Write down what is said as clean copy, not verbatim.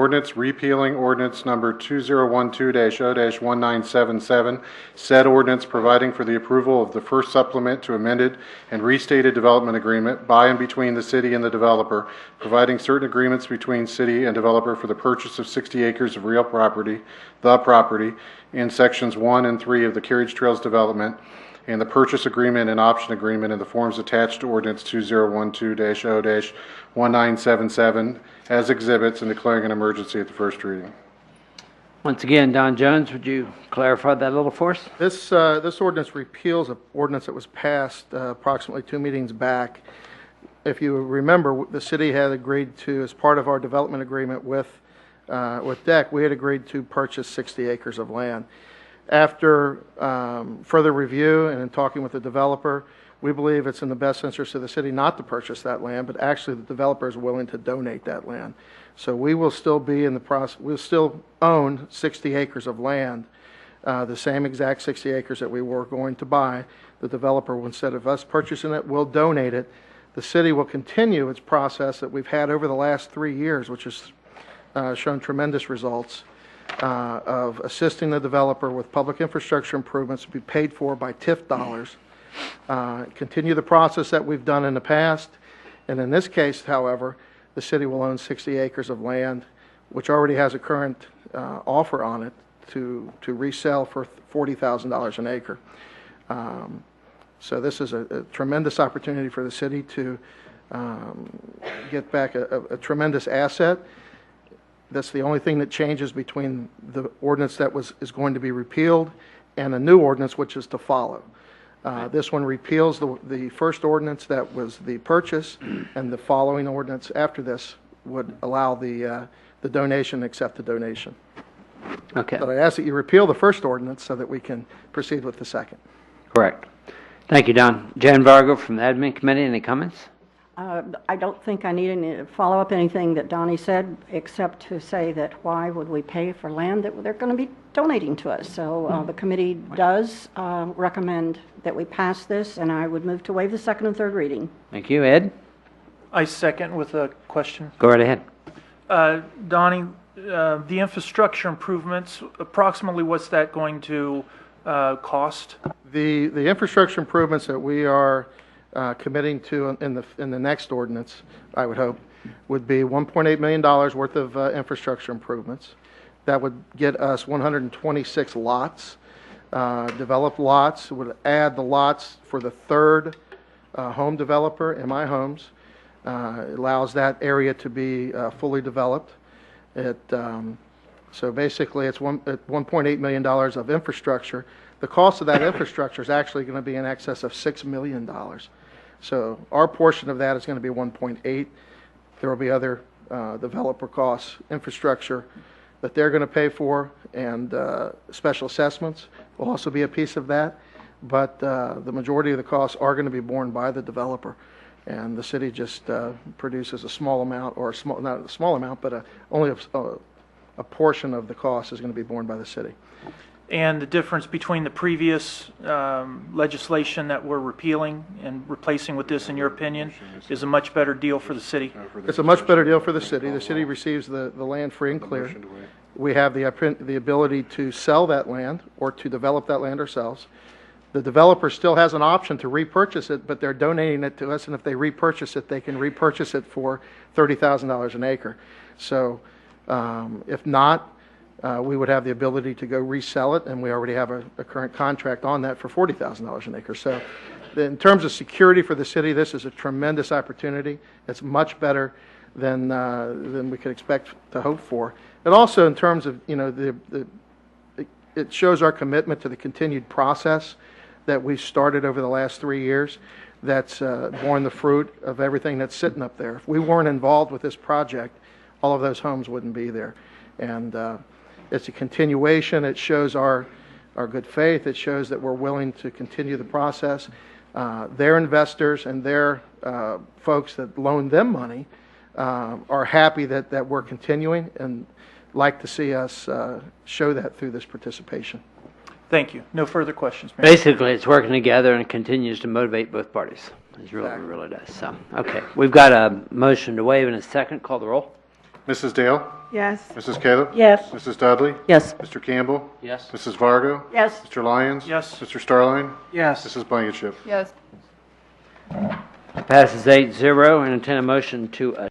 ordinance repealing ordinance number 2012-0-1977, said ordinance providing for the approval of the first supplement to amended and restated development agreement by and between the city and the developer, providing certain agreements between city and developer for the purchase of 60 acres of real property, in sections 1 and 3 of the Carriage Trails development, and the purchase agreement and option agreement in the forms attached to ordinance 2012-0-1977 as exhibits, and declaring an emergency at the first reading. Once again, Don Jones, would you clarify that a little for us? This ordinance repeals an ordinance that was passed approximately 2 meetings back. If you remember, the city had agreed to, as part of our development agreement with DEC, we had agreed to purchase 60 acres of land. After further review and in talking with the developer, we believe it's in the best interest of the city not to purchase that land, but actually the developer is willing to donate that land. So we will still be in the process, we'll still own 60 acres of land, the same exact 60 acres that we were going to buy. The developer, instead of us purchasing it, will donate it. The city will continue its process that we've had over the last 3 years, which has shown tremendous results of assisting the developer with public infrastructure improvements to be paid for by TIF dollars. Continue the process that we've done in the past, and in this case, however, the city will own 60 acres of land, which already has a current offer on it to resell for $40,000 an acre. So this is a tremendous opportunity for the city to get back a tremendous asset. That's the only thing that changes between the ordinance that is going to be repealed and a new ordinance which is to follow. This one repeals the first ordinance that was the purchase, and the following ordinance after this would allow the donation, accept the donation. Okay. But I ask that you repeal the first ordinance so that we can proceed with the second. Correct. Thank you, Don. Jan Vargo from the Admin Committee, any comments? I don't think I need any follow up anything that Donnie said, except to say that why would we pay for land that they're going to be donating to us? So the committee does recommend that we pass this, and I would move to waive the second and third reading. Thank you. Ed? I second with a question. Go right ahead. Donnie, the infrastructure improvements, approximately what's that going to cost? The infrastructure improvements that we are committing to in the next ordinance, I would hope, would be $1.8 million worth of infrastructure improvements. That would get us 126 lots, developed lots. It would add the lots for the third home developer, MI Homes. It allows that area to be fully developed. So basically, it's $1.8 million of infrastructure. The cost of that infrastructure is actually going to be in excess of $6 million. So our portion of that is going to be 1.8. There will be other developer costs, infrastructure that they're going to pay for, and special assessments will also be a piece of that. But the majority of the costs are going to be borne by the developer, and the city just produces a small amount, or not a small amount, but only a portion of the cost is going to be borne by the city. And the difference between the previous legislation that we're repealing and replacing with this, in your opinion, is a much better deal for the city? It's a much better deal for the city. The city receives the land free and clear. We have the ability to sell that land or to develop that land ourselves. The developer still has an option to repurchase it, but they're donating it to us, and if they repurchase it, they can repurchase it for $30,000 an acre. So if not, we would have the ability to go resell it, and we already have a current contract on that for $40,000 an acre. So in terms of security for the city, this is a tremendous opportunity. It's much better than we could expect to hope for. And also in terms of, it shows our commitment to the continued process that we've started over the last 3 years that's borne the fruit of everything that's sitting up there. If we weren't involved with this project, all of those homes wouldn't be there. And it's a continuation. It shows our good faith. It shows that we're willing to continue the process. Their investors and their folks that loan them money are happy that we're continuing and like to see us show that through this participation. Thank you. No further questions, Mayor. Basically, it's working together and continues to motivate both parties. It really, really does. So, okay. We've got a motion to waive in a second. Call the roll. Mrs. Dale? Yes. Mrs. Caleb? Yes. Mrs. Dudley? Yes. Mr. Campbell? Yes. Mrs. Vargo? Yes. Mr. Lyons? Yes. Mr. Starline? Yes. Mrs. Blankenship. Yes. Passes 8-0. Entertain a motion to